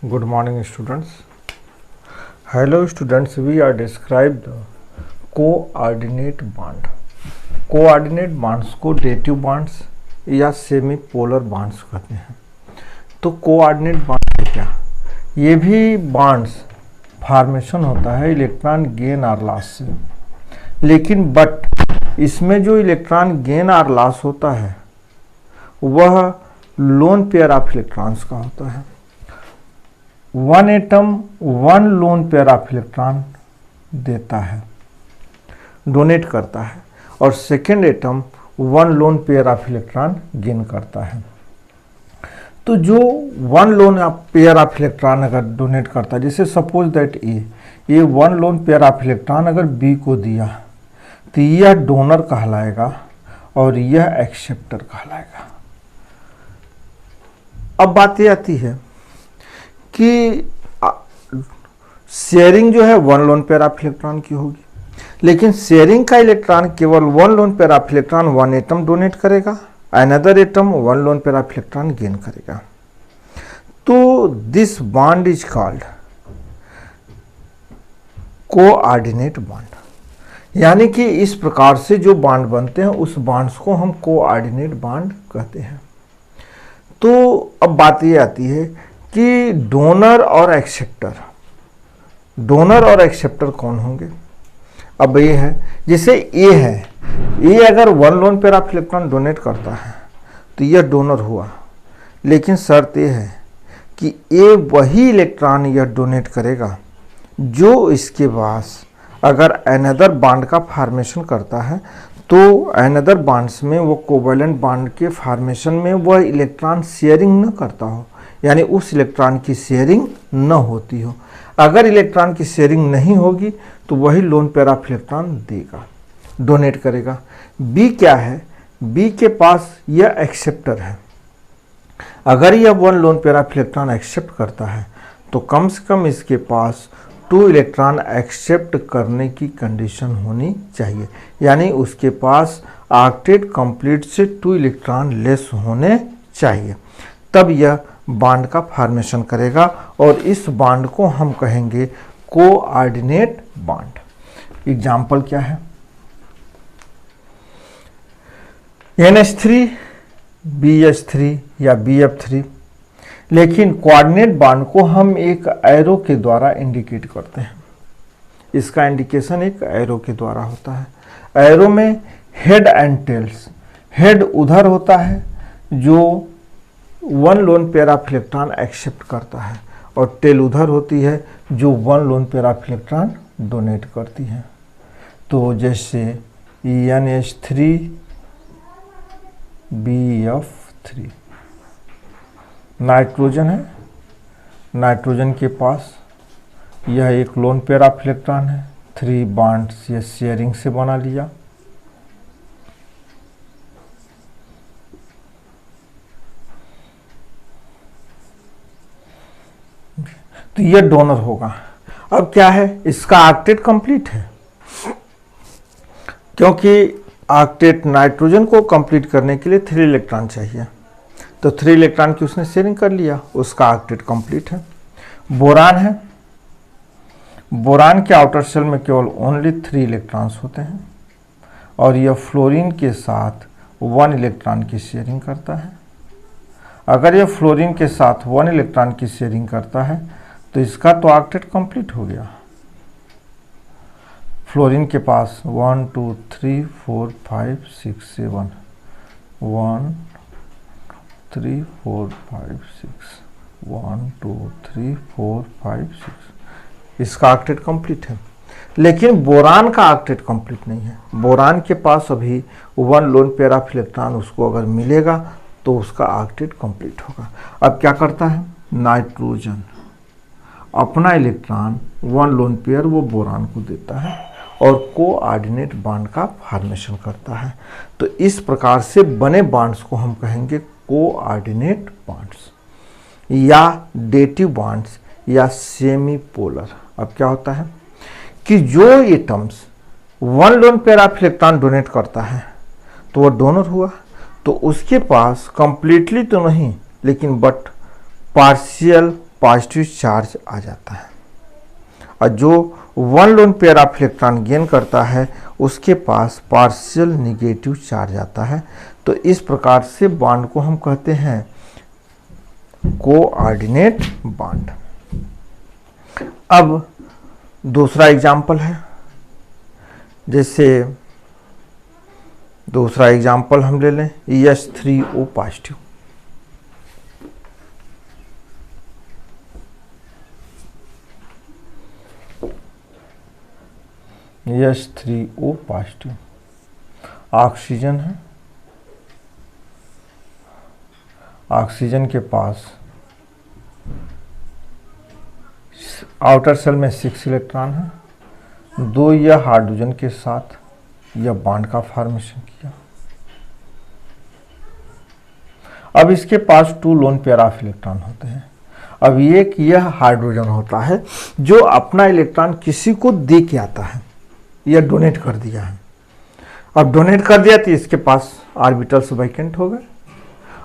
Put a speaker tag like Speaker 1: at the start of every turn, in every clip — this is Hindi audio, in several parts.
Speaker 1: Good morning, students. Hello, students. We are describe the coordinate bond. Coordinate bonds को डेटिव बांड्स या सेमी पोलर बांड्स कहते हैं। तो कोऑर्डिनेट बांड है क्या? ये भी बांड्स फॉर्मेशन होता है इलेक्ट्रॉन गेन और लॉस से, लेकिन बट इसमें जो इलेक्ट्रॉन गेन और लॉस होता है वह लोन पेयर ऑफ इलेक्ट्रॉन्स का होता है। One atom one lone pair of electron देता है, डोनेट करता है, और second atom one lone pair of electron gain करता है। तो जो one lone pair of electron अगर डोनेट करता है, जैसे सपोज दैट ये one lone pair of electron अगर बी को दिया तो यह डोनर कहलाएगा और यह एक्सेप्टर कहलाएगा। अब बात ये आती है कि शेयरिंग जो है one lone pair of electron की होगी, लेकिन शेयरिंग का इलेक्ट्रॉन केवल one lone pair of electron one atom donate करेगा, another atom one lone pair of electron gain करेगा। तो this bond is called coordinate bond. यानी कि इस प्रकार से जो बॉन्ड बनते हैं उस बॉन्ड्स को हम कोऑर्डिनेट बॉन्ड कहते हैं। तो अब बात ये आती है कि डोनर और एक्सेप्टर कौन होंगे। अब ये है, जैसे ए है, ए अगर one lone pair of electron donate करता है तो यह डोनर हुआ, लेकिन शर्त ये है कि ए वही इलेक्ट्रॉन यह डोनेट करेगा जो इसके पास अगर अनदर बॉन्ड का फॉर्मेशन करता है, तो अनदर बॉन्ड्स में वो कोवैलेंट बॉन्ड के फॉर्मेशन में वह इलेक्ट्रॉन शेयरिंग न करता हो, यानी उस इलेक्ट्रॉन की शेयरिंग न होती हो। अगर इलेक्ट्रॉन की शेयरिंग नहीं होगी तो वही लोन पेयर ऑफ इलेक्ट्रॉन देगा, डोनेट करेगा। बी क्या है? बी के पास यह एक्सेप्टर है। अगर यह one lone pair of electron accept करता है तो कम से कम इसके पास टू इलेक्ट्रॉन एक्सेप्ट करने की कंडीशन होनी चाहिए, यानी उसके पास ऑक्टेट कंप्लीट से टू इलेक्ट्रॉन लेस होने चाहिए, तब यह बॉन्ड का फॉर्मेशन करेगा और इस बॉन्ड को हम कहेंगे कोऑर्डिनेट बॉन्ड। एग्जाम्पल क्या है? NH3 BH3 या BF3, लेकिन कोऑर्डिनेट बॉन्ड को हम एक एरो के द्वारा इंडिकेट करते हैं। इसका इंडिकेशन एक एरो के द्वारा होता है। एरो में हेड एंड टेल्स, हेड उधर होता है जो one lone pair of electron accept करता है, और टेल उधर होती है जो one lone pair of electron donate करती है। तो जैसे NH3 BF3 नाइट्रोजन है, नाइट्रोजन के पास यह एक लोन पेयर ऑफ इलेक्ट्रॉन है, 3 बॉन्ड्स ये शेयरिंग से बना लिया। तो यह डोनर होगा। अब क्या है? इसका ऑक्टेट कंप्लीट है, क्योंकि ऑक्टेट नाइट्रोजन को कंप्लीट करने के लिए 3 इलेक्ट्रॉन चाहिए, तो 3 इलेक्ट्रॉन की उसने शेयरिंग कर लिया, उसका ऑक्टेट कंप्लीट है। बोरान है, बोरान के आउटर शेल में केवल ओनली 3 इलेक्ट्रॉन्स होते हैं, और यह फ्लोरीन के साथ 1 इलेक्ट्रॉन की शेयरिंग करता है। अगर यह फ्लोरीन के साथ 1 इलेक्ट्रॉन की शेयरिंग करता है तो इसका तो ऑक्टेट कंप्लीट हो गया। फ्लोरीन के पास 1 2 3 4 5 6 7 1 3 4 5 6 1 2 3 4 5 6, इसका ऑक्टेट कंप्लीट है। लेकिन बोरान का ऑक्टेट कंप्लीट नहीं है। बोरान के पास अभी 1 लोन पेयर ऑफ इलेक्ट्रॉन उसको अगर मिलेगा तो उसका ऑक्टेट कंप्लीट होगा। अब क्या करता है? नाइट्रोजन अपना इलेक्ट्रॉन 1 लोन पेयर वो बोरान को देता है और कोऑर्डिनेट बॉन्ड का फॉर्मेशन करता है। तो इस प्रकार से बने बॉन्ड्स को हम कहेंगे कोऑर्डिनेट बॉन्ड्स या डेटिव बॉन्ड्स या सेमी पोलर। अब क्या होता है कि जो atoms 1 lone pair of electron donate करता है तो वह डोनर हुआ, तो उसके पास कंप्लीटली तो नहीं लेकिन बट पार्शियल पॉजिटिव चार्ज आ जाता है, और जो one lone pair of electron gain करता है उसके पास पार्शियल निगेटिव चार्ज आता है। तो इस प्रकार से बॉन्ड को हम कहते हैं कोऑर्डिनेट बॉन्ड। अब दूसरा एग्जाम्पल है, जैसे दूसरा एग्जाम्पल हम ले लें H3O positive. H3O positive oxygen है, ऑक्सीजन के पास आउटर सेल में 6 इलेक्ट्रॉन है, 2 यह हाइड्रोजन के साथ यह बॉन्ड का फॉर्मेशन किया। अब इसके पास 2 लोन पेयर ऑफ इलेक्ट्रॉन होते हैं। अब यह हाइड्रोजन होता है जो अपना इलेक्ट्रॉन किसी को दे के आता है, यह डोनेट कर दिया है। अब डोनेट कर दिया तो इसके पास ऑर्बिटल्स वैकेंट हो गए।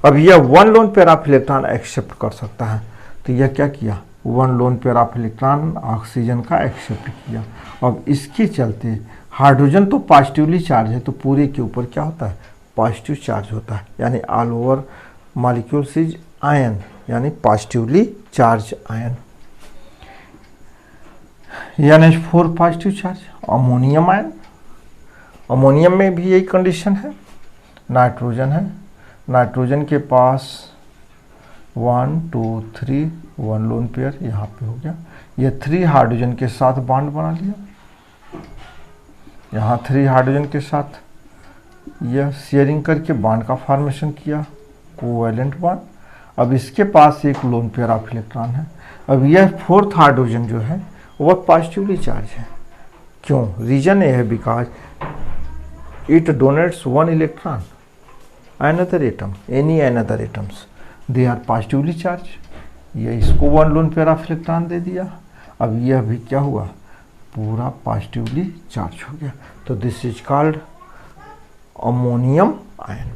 Speaker 1: अब यह 1 lone pair of electron accept कर सकता है, तो यह क्या किया, 1 lone pair of electron oxygen का एक्सेप्ट किया। अब इसके चलते हाइड्रोजन तो पॉजिटिवली चार्ज है, तो पूरे के ऊपर क्या होता है, पॉजिटिव चार्ज होता है, यानी all over molecules is ion, यानी positively charge ion. NH4 positive charge, ammonium ion, ammonium में भी यही कंडीशन है। नाइट्रोजन है, नाइट्रोजन के पास 1 2 3 1 लोन पेयर यहाँ पे हो गया। ये 3 हाइड्रोजन के साथ बॉन्ड बना लिया, यहाँ 3 हाइड्रोजन के साथ यह शेयरिंग करके बॉन्ड का फॉर्मेशन किया, कोवैलेंट बॉन्ड। अब इसके पास एक लोन पेयर ऑफ इलेक्ट्रॉन है। अब यह 4th हाइड्रोजन जो है वह पॉजिटिवली चार्ज है। क्यों, रीजन ये है because it donates 1 electron another atom, any another atoms, they are positively charged। ये इसको 1 लोन पेयर ऑफ इलेक्ट्रॉन दे दिया। अब यह भी क्या हुआ, पूरा पॉजिटिवली चार्ज हो गया। तो this is called ammonium ion.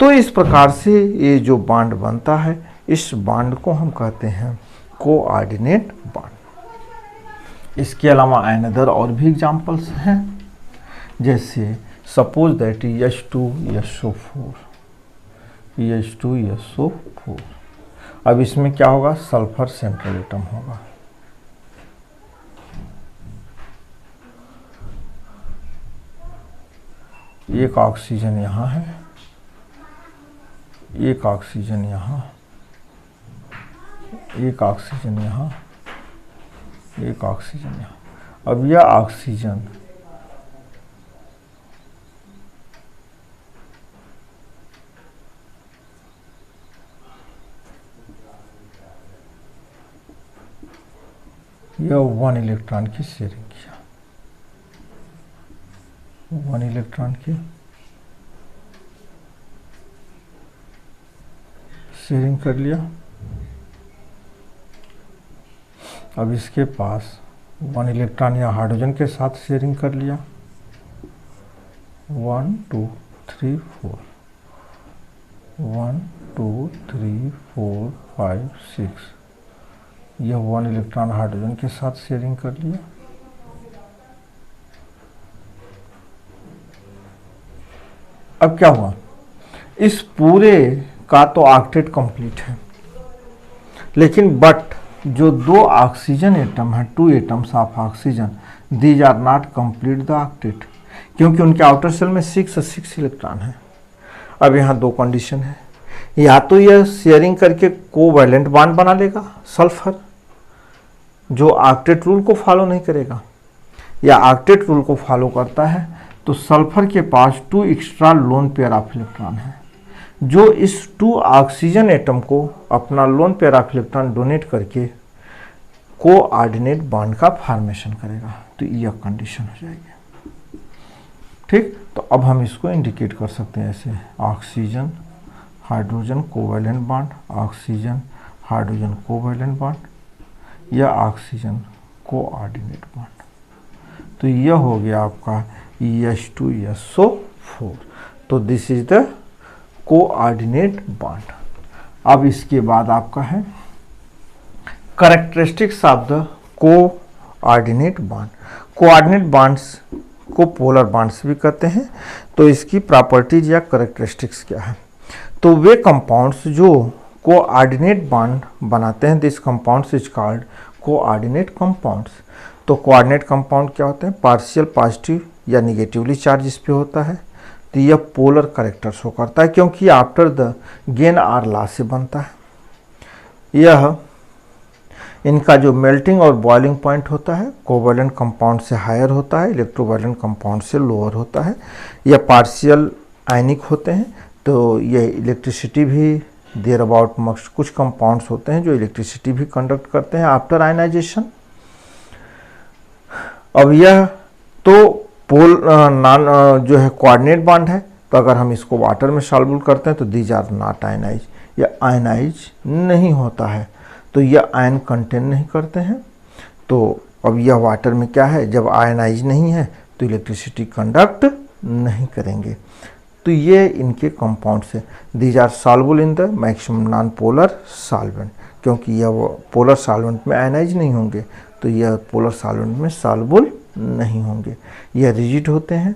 Speaker 1: तो इस प्रकार से ये जो बॉन्ड बनता है, इस बॉन्ड को हम कहते हैं कोऑर्डिनेट बॉन्ड। इसके अलावा अनदर और भी एग्जांपल्स हैं, जैसे सपोज दैट H2SO4, H2SO4। अब इसमें क्या होगा, सल्फर सेंट्रल एटम होगा। एक ऑक्सीजन यहाँ है, एक ऑक्सीजन यहाँ, एक ऑक्सीजन यहाँ, एक ऑक्सीजन यहाँ। अब यह ऑक्सीजन यह 1 इलेक्ट्रॉन की शेयरिंग किया, 1 इलेक्ट्रॉन की शेयरिंग कर लिया। अब इसके पास 1 इलेक्ट्रॉन या हाइड्रोजन के साथ शेयरिंग कर लिया, 1 2 3 4, 1 2 3 4 5 6। यह 1 इलेक्ट्रॉन हाइड्रोजन के साथ शेयरिंग कर लिया। अब क्या हुआ, इस पूरे का तो ऑक्टेट कंप्लीट है, लेकिन बट जो 2 ऑक्सीजन एटम है, 2 atoms of oxygen, these are not complete the octet, क्योंकि उनके आउटर सेल में 6 इलेक्ट्रॉन है। अब यहाँ 2 कंडीशन है, या तो यह शेयरिंग करके कोवैलेंट बॉन्ड बना लेगा सल्फर, जो ऑक्टेट रूल को फॉलो नहीं करेगा, या ऑक्टेट रूल को फॉलो करता है तो सल्फर के पास 2 extra loan pair of electron है, जो इस 2 ऑक्सीजन एटम को अपना loan pair of electron donate करके कोऑर्डिनेट बॉन्ड का फॉर्मेशन करेगा। तो यह कंडीशन हो जाएगी। ठीक, तो अब हम इसको इंडिकेट कर सकते हैं ऐसे, oxygen hydrogen covalent bond, oxygen hydrogen covalent bond, या ऑक्सीजन कोऑर्डिनेट बॉन्ड। तो यह हो गया आपका H2SO4। तो this is the coordinate bond. अब इसके बाद आपका है characteristics of the coordinate bond. Coordinate bonds को पोलर बॉन्ड्स भी कहते हैं। तो इसकी प्रॉपर्टीज या करेक्टरिस्टिक्स क्या है? तो वे कंपाउंड्स जो कोऑर्डिनेट बॉन्ड बनाते हैं, this compounds is called coordinate compounds. तो कोऑर्डिनेट कंपाउंड क्या होते हैं? पार्शियल पॉजिटिव या निगेटिवली चार्ज इस पे होता है, तो यह पोलर करेक्टर शो करता है क्योंकि after the gain or loss से बनता है। यह इनका जो मेल्टिंग और बॉइलिंग पॉइंट होता है कोवैलेंट कंपाउंड से हायर होता है, इलेक्ट्रोवैलेंट कंपाउंड से लोअर होता है। यह पार्शियल आयनिक होते हैं, तो ये इलेक्ट्रिसिटी भी देयर अबाउट मस्ट, कुछ कंपाउंड्स होते हैं जो इलेक्ट्रिसिटी भी कंडक्ट करते हैं आफ्टर आयनाइजेशन। अब यह तो पोल नॉन जो है कोऑर्डिनेट बॉन्ड है, तो अगर हम इसको वाटर में सॉल्युबल करते हैं तो दीज आर नॉट आयनाइज, या आयनाइज नहीं होता है, तो यह आयन कंटेन नहीं करते हैं। तो अब यह वाटर में क्या है, जब आयनाइज नहीं है तो इलेक्ट्रिसिटी कंडक्ट नहीं करेंगे। तो ये इनके कंपाउंड्स है। These are soluble in the maximum non polar solvent, क्योंकि यह वो पोलर सॉल्वेंट में आयनाइज नहीं होंगे, तो यह पोलर सॉल्वेंट में सॉल्युबल नहीं होंगे। यह रिजिड होते हैं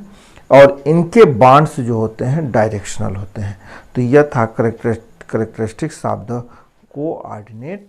Speaker 1: और इनके बॉन्ड्स जो होते हैं डायरेक्शनल होते हैं। तो यह था करेक्टरिस्टिक्स ऑफ द कोऑर्डिनेट